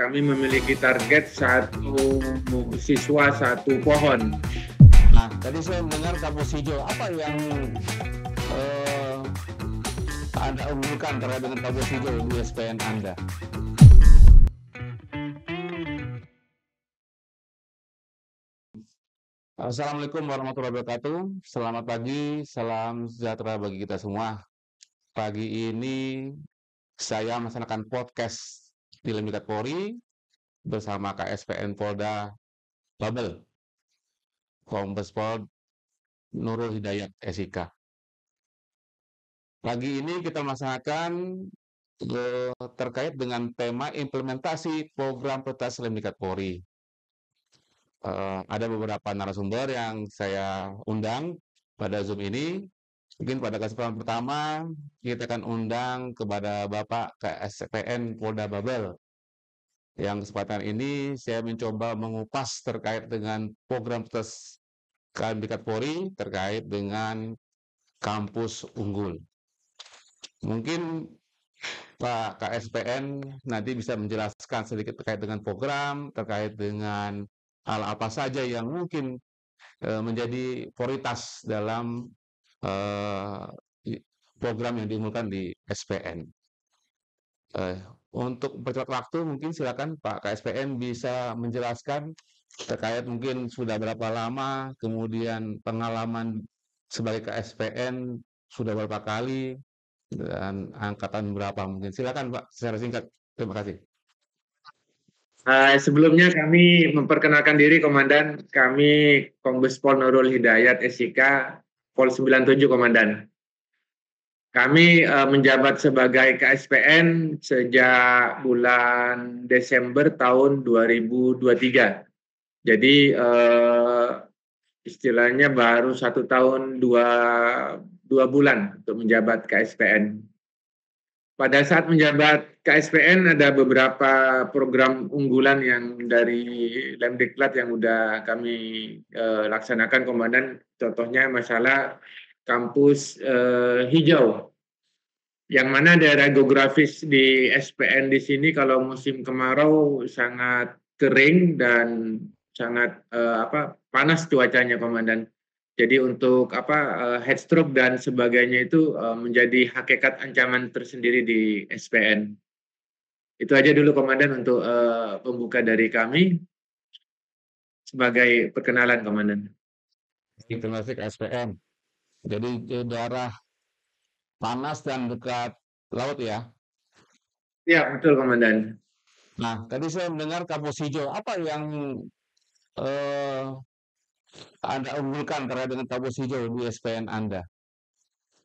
Kami memiliki target satu siswa satu pohon. Nah, tadi saya mendengar kampus hijau. Apa yang Anda unggulkan terkait dengan kampus hijau di SPN Anda? Assalamualaikum warahmatullahi wabarakatuh. Selamat pagi, salam sejahtera bagi kita semua. Pagi ini saya melaksanakan podcast di Lemdikat Polri bersama KSPN Polda Babel, Kombes Pol Nurul Hidayat SIK. Pagi ini kita melaksanakan terkait dengan tema implementasi program prioritas Lemdikat Polri. Ada beberapa narasumber yang saya undang pada Zoom ini. Mungkin pada kesempatan pertama kita akan undang kepada Bapak KSPN Polda Babel. Yang kesempatan ini saya mencoba mengupas terkait dengan program prioritas Lemdikat Polri terkait dengan kampus unggul. Mungkin Pak KSPN nanti bisa menjelaskan sedikit terkait dengan program, terkait dengan hal apa saja yang mungkin menjadi prioritas dalam program yang diumumkan di SPN. Untuk percepat waktu, mungkin silakan Pak KSPN bisa menjelaskan terkait mungkin sudah berapa lama, kemudian pengalaman sebagai KSPN sudah berapa kali, dan angkatan berapa mungkin. Silakan Pak, secara singkat. Terima kasih. Sebelumnya kami memperkenalkan diri, Komandan. Kami Kombes Pol Nurul Hidayat SIK, Pol 97, Komandan. Kami menjabat sebagai KSPN sejak bulan Desember tahun 2023. Jadi istilahnya baru 1 tahun 2 bulan untuk menjabat KSPN. Pada saat menjabat KSPN ada beberapa program unggulan yang dari Lemdiklat yang udah kami laksanakan, Komandan. Contohnya masalah kampus hijau, yang mana daerah geografis di SPN di sini kalau musim kemarau sangat kering dan sangat panas cuacanya, Komandan. Jadi untuk heat stroke dan sebagainya itu menjadi hakikat ancaman tersendiri di SPN. Itu aja dulu, Komandan, untuk pembuka dari kami sebagai perkenalan, Komandan. Terima kasih KSPN. Jadi daerah panas dan dekat laut ya? Ya, betul, Komandan. Nah, tadi saya mendengar kampus hijau. Apa yang Anda unggulkan terkait dengan kampus hijau di SPN Anda?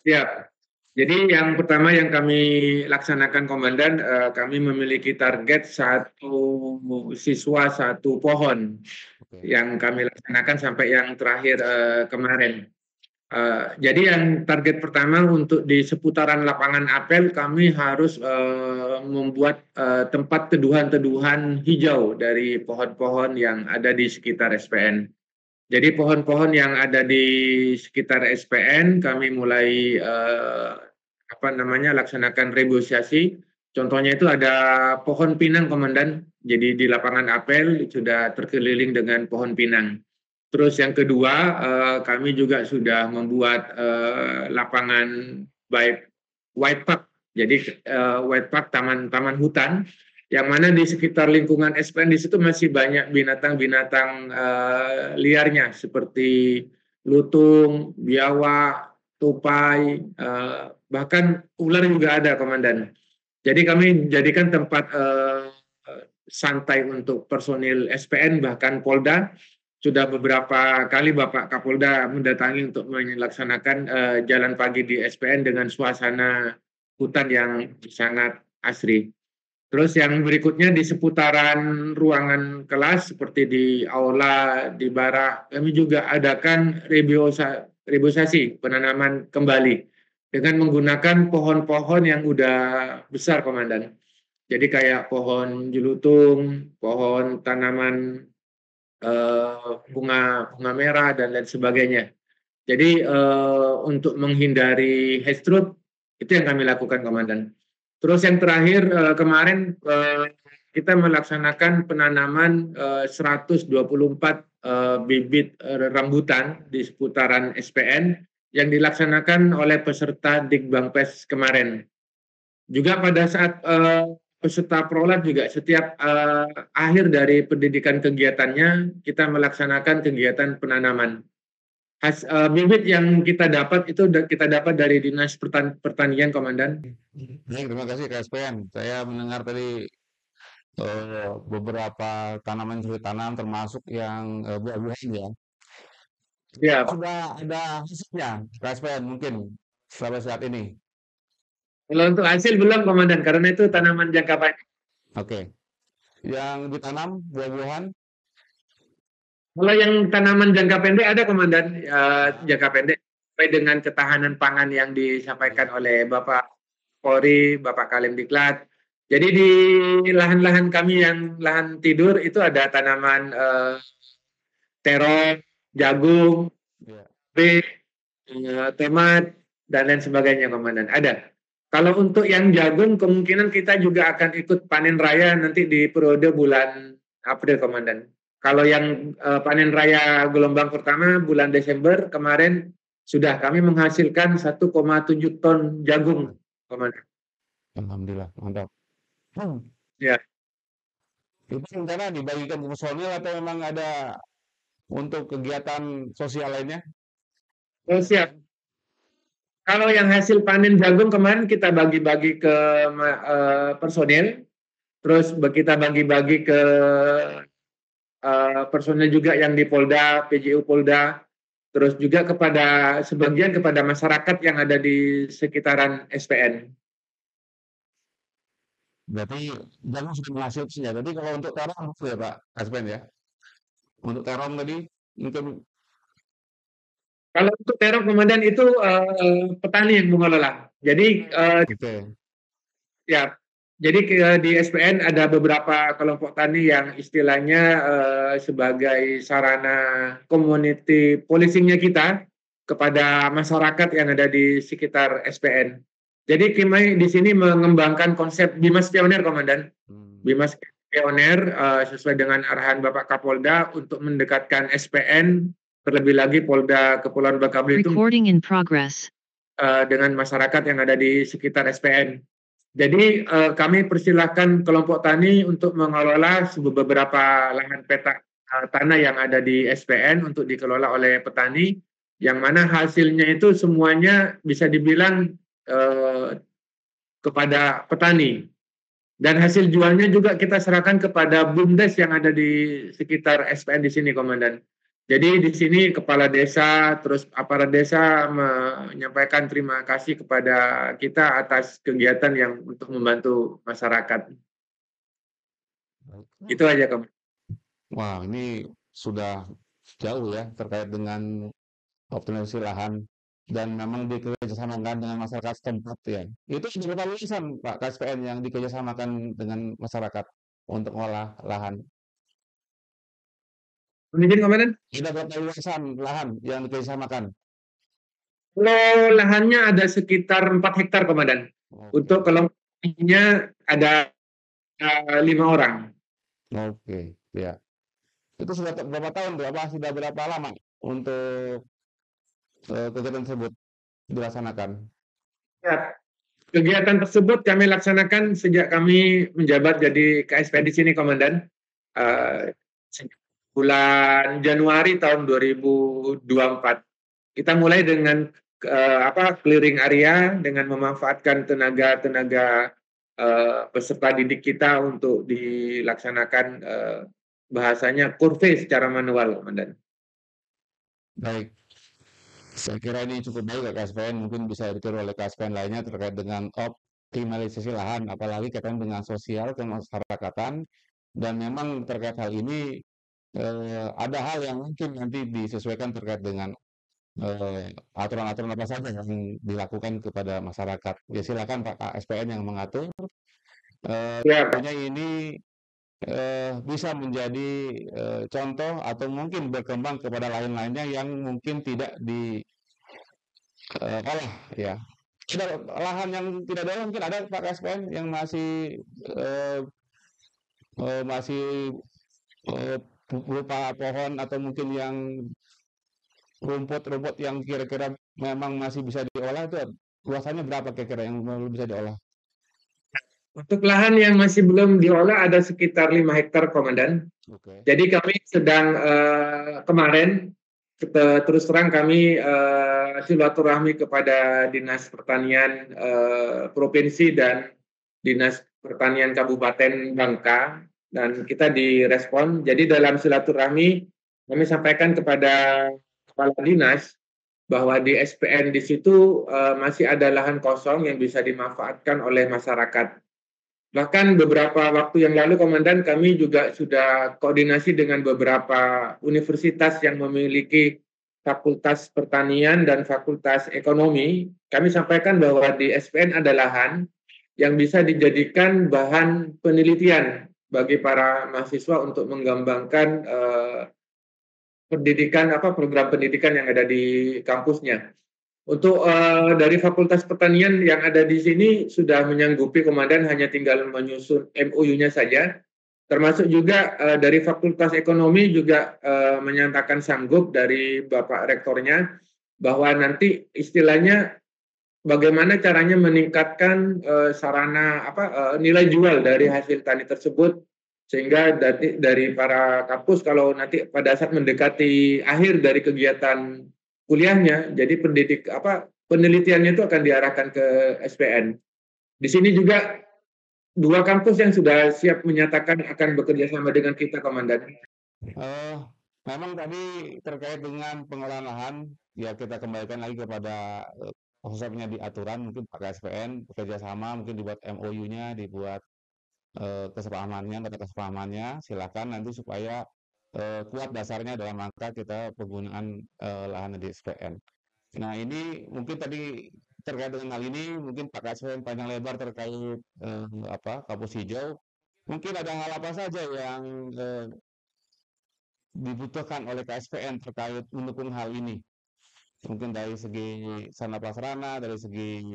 Ya, jadi yang pertama yang kami laksanakan, Komandan, kami memiliki target satu siswa satu pohon. Yang kami laksanakan sampai yang terakhir kemarin. Jadi yang target pertama untuk di seputaran lapangan apel kami harus membuat tempat teduhan-teduhan hijau dari pohon-pohon yang ada di sekitar SPN. Jadi pohon-pohon yang ada di sekitar SPN kami mulai laksanakan reboisasi. Contohnya itu ada pohon pinang, Komandan. Jadi di lapangan apel sudah terkeliling dengan pohon pinang. Terus yang kedua, kami juga sudah membuat lapangan white park. Jadi white park, taman hutan, yang mana di sekitar lingkungan SPN di situ masih banyak binatang-binatang liarnya seperti lutung, biawak, tupai, bahkan ular juga ada, Komandan. Jadi kami jadikan tempat santai untuk personil SPN, bahkan Polda. Sudah beberapa kali Bapak Kapolda mendatangi untuk melaksanakan jalan pagi di SPN dengan suasana hutan yang sangat asri. Terus yang berikutnya di seputaran ruangan kelas seperti di aula, di barak, kami juga adakan reboisasi, penanaman kembali dengan menggunakan pohon-pohon yang udah besar, Komandan. Jadi kayak pohon jelutung, pohon tanaman bunga merah dan lain sebagainya. Jadi untuk menghindari heat stroke itu yang kami lakukan, Komandan. Terus yang terakhir kemarin kita melaksanakan penanaman 124 bibit rambutan di seputaran SPN yang dilaksanakan oleh peserta Dikbangpes kemarin. Juga pada saat peserta prolat juga setiap akhir dari pendidikan kegiatannya kita melaksanakan kegiatan penanaman. Bibit yang kita dapat itu kita dapat dari Dinas Pertanian, Komandan. Baik, terima kasih KSPN. Saya mendengar tadi beberapa tanaman yang sudah ditanam termasuk yang buah-buahan ya. Ya, Sudah ada hasilnya KSPN mungkin sampai saat ini. kalau untuk hasil belum, Komandan, karena itu tanaman jangka panjang. Oke. Yang ditanam buah-buahan Kalau yang tanaman jangka pendek ada, Komandan, jangka pendek sesuai dengan ketahanan pangan yang disampaikan oleh Bapak Polri, Bapak Kalemdiklat. Jadi di lahan-lahan kami yang lahan tidur itu ada tanaman terong, jagung, ya. tomat, dan lain sebagainya, Komandan. Ada. Kalau untuk yang jagung, kemungkinan kita juga akan ikut panen raya nanti di periode bulan April, Komandan. Kalau yang panen raya gelombang pertama bulan Desember kemarin sudah kami menghasilkan 1,7 ton jagung, Komandan. Alhamdulillah, mantap. Ya. Itu rencana dibagikan ke personil atau memang ada untuk kegiatan sosial lainnya? Oh, siap. Kalau yang hasil panen jagung kemarin kita bagi-bagi ke personil, terus kita bagi-bagi ke personil juga yang di Polda, PJU Polda, terus juga kepada sebagian kepada masyarakat yang ada di sekitaran SPN. Berarti jagung sudah menghasilkan ya. Tadi kalau untuk terong apa ya Pak KSPN ya? Untuk terong tadi mungkin Kalau untuk terong, Komandan, itu petani yang mengelola. Jadi oke. ya, jadi di SPN ada beberapa kelompok tani yang istilahnya sebagai sarana community policingnya kita kepada masyarakat yang ada di sekitar SPN. Jadi kami di sini mengembangkan konsep Bimas Pioner, Komandan. Bimas Pioner sesuai dengan arahan Bapak Kapolda untuk mendekatkan SPN, terlebih lagi Polda Kepulauan Bangka Belitung dengan masyarakat yang ada di sekitar SPN. Jadi kami persilahkan kelompok tani untuk mengelola beberapa lahan petak tanah yang ada di SPN untuk dikelola oleh petani, yang mana hasilnya itu semuanya bisa dibilang kepada petani. Dan hasil jualnya juga kita serahkan kepada BUMDes yang ada di sekitar SPN di sini, Komandan. Jadi di sini kepala desa, terus aparat desa menyampaikan terima kasih kepada kita atas kegiatan yang untuk membantu masyarakat. Itu aja, Komandan. Wah, ini sudah jauh ya terkait dengan optimalisasi lahan dan memang dikerjasamakan dengan masyarakat setempat ya. Itu berapa luasan Pak KSPN yang dikerjasamakan dengan masyarakat untuk mengolah lahan? Izin, Komandan. Sudah berapa luasan lahan yang dikerjasamakan? Kalau lahannya ada sekitar 4 hektar, Komandan. Untuk kelompoknya ada 5 orang. Oke, ya. Itu sudah berapa tahun tuh? Apa sudah berapa lama untuk kegiatan tersebut dilaksanakan? Ya, kegiatan tersebut kami laksanakan sejak kami menjabat jadi KSP di sini, Komandan. Sejak bulan Januari tahun 2024. Kita mulai dengan clearing area dengan memanfaatkan tenaga peserta didik kita untuk dilaksanakan bahasanya kurve secara manual, Komandan. Baik. Saya kira ini cukup baik ya KSPN, mungkin bisa ditiru oleh KSPN lainnya terkait dengan optimalisasi lahan, apalagi kaitan dengan sosial kemasyarakatan, dan memang terkait hal ini ada hal yang mungkin nanti disesuaikan terkait dengan aturan-aturan apa saja yang dilakukan kepada masyarakat. Ya silakan Pak KSPN yang mengatur. Ya, Tentunya ini bisa menjadi contoh atau mungkin berkembang kepada lain-lainnya yang mungkin tidak olah ya. Ada lahan yang tidak ada mungkin ada Pak KSPN yang masih masih berupa pohon atau mungkin yang rumput-rumput yang kira-kira memang masih bisa diolah itu luasannya berapa kira-kira yang belum bisa diolah? Untuk lahan yang masih belum diolah ada sekitar 5 hektar, Komandan. Oke. Jadi kami sedang kemarin terus terang kami silaturahmi kepada Dinas Pertanian Provinsi dan Dinas Pertanian Kabupaten Bangka, dan kita direspon. Jadi dalam silaturahmi kami sampaikan kepada kepala dinas bahwa di SPN di situ masih ada lahan kosong yang bisa dimanfaatkan oleh masyarakat. Bahkan beberapa waktu yang lalu, Komandan, kami juga sudah koordinasi dengan beberapa universitas yang memiliki fakultas pertanian dan fakultas ekonomi. Kami sampaikan bahwa di SPN ada lahan yang bisa dijadikan bahan penelitian bagi para mahasiswa untuk mengembangkan program pendidikan yang ada di kampusnya. Untuk dari Fakultas Pertanian yang ada di sini sudah menyanggupi, Komandan, hanya tinggal menyusun MOU-nya saja. Termasuk juga dari Fakultas Ekonomi juga menyatakan sanggup dari Bapak Rektornya bahwa nanti istilahnya bagaimana caranya meningkatkan sarana nilai jual dari hasil tani tersebut, sehingga dari para kampus kalau nanti pada saat mendekati akhir dari kegiatan kuliahnya, jadi penelitiannya itu akan diarahkan ke SPN. Di sini juga 2 kampus yang sudah siap menyatakan akan bekerja sama dengan kita, Komandan. Eh, Memang tadi terkait dengan pengolahan lahan, ya kita kembalikan lagi kepada konsepnya di aturan, mungkin pakai SPN, bekerja sama, mungkin dibuat MOU-nya, dibuat kesepahamannya, nota kesepahamannya, silakan nanti supaya kuat dasarnya dalam rangka kita penggunaan lahan di SPN. Nah ini mungkin tadi terkait dengan hal ini, mungkin Pak Kaspen panjang lebar terkait kampus hijau. Mungkin ada hal apa saja yang dibutuhkan oleh KSPN terkait mendukung hal ini? Mungkin dari segi sarana prasarana, dari segi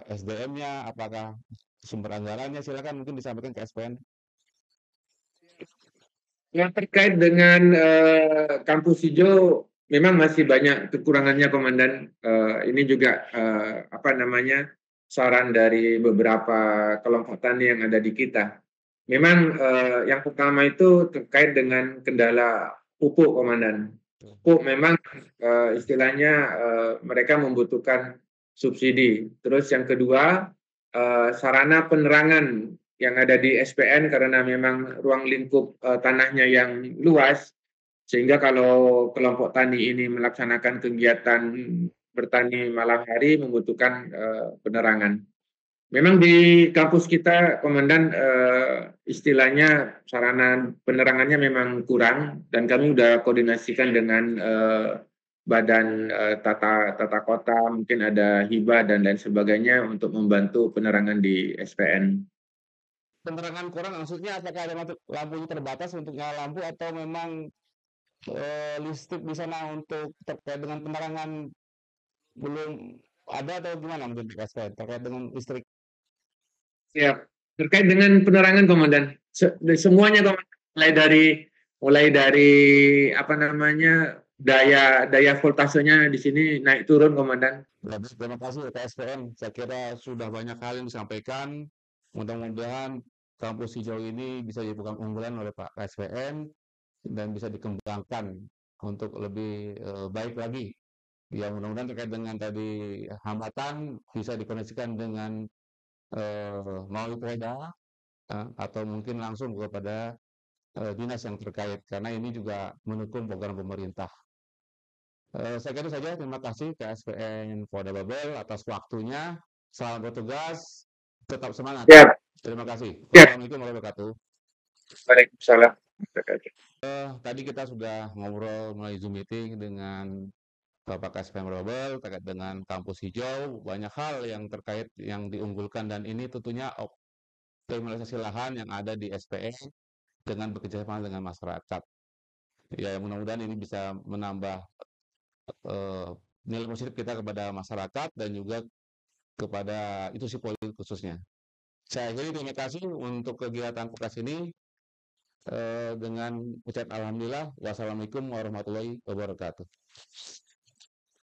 SDM-nya, apakah sumber anggarannya, silakan mungkin disampaikan ke SPN. Yang terkait dengan kampus hijau memang masih banyak kekurangannya, Komandan. Ini juga saran dari beberapa kelompok tani yang ada di kita. Memang yang pertama itu terkait dengan kendala pupuk, Komandan. Pupuk memang istilahnya mereka membutuhkan subsidi. Terus yang kedua, sarana penerangan yang ada di SPN karena memang ruang lingkup tanahnya yang luas, sehingga kalau kelompok tani ini melaksanakan kegiatan bertani malam hari membutuhkan penerangan. Memang di kampus kita, Komandan, istilahnya sarana penerangannya memang kurang, dan kami sudah koordinasikan dengan badan tata kota, mungkin ada hibah dan lain sebagainya untuk membantu penerangan di SPN. Penerangan kurang maksudnya apakah ada lampunya terbatas untuk nyala lampu atau memang listrik di sana untuk terkait dengan penerangan belum ada atau gimana mungkin Pak terkait dengan listrik? Siap. Terkait dengan penerangan, Komandan, semuanya, Komandan, mulai dari daya voltasenya di sini naik turun, Komandan. Bagus, terima kasih KSPN. Saya kira sudah banyak hal yang disampaikan. Mudah-mudahan kampus hijau ini bisa jadi program unggulan oleh Pak KSPN dan bisa dikembangkan untuk lebih baik lagi. Ya mudah-mudahan terkait dengan tadi hambatan bisa dikoneksikan dengan melalui Polda atau mungkin langsung kepada dinas yang terkait karena ini juga mendukung program pemerintah. Saya kira saja, terima kasih KSPN Polda Babel atas waktunya. Selamat bertugas, tetap semangat. Siap. Terima kasih. Siap. Wassalamualaikum warahmatullahi wabarakatuh. Waalaikumsalam. Tadi kita sudah ngobrol melalui Zoom meeting dengan Bapak KSPN Babel terkait dengan kampus hijau, banyak hal yang terkait yang diunggulkan dan ini tentunya optimalisasi lahan yang ada di SPN dengan bekerjasama dengan masyarakat. Ya mudah-mudahan ini bisa menambah nilai positif kita kepada masyarakat dan juga kepada institusi politik khususnya. Saya akhiri, terima kasih untuk kegiatan podcast ini, dengan ucapan alhamdulillah. Wassalamualaikum warahmatullahi wabarakatuh.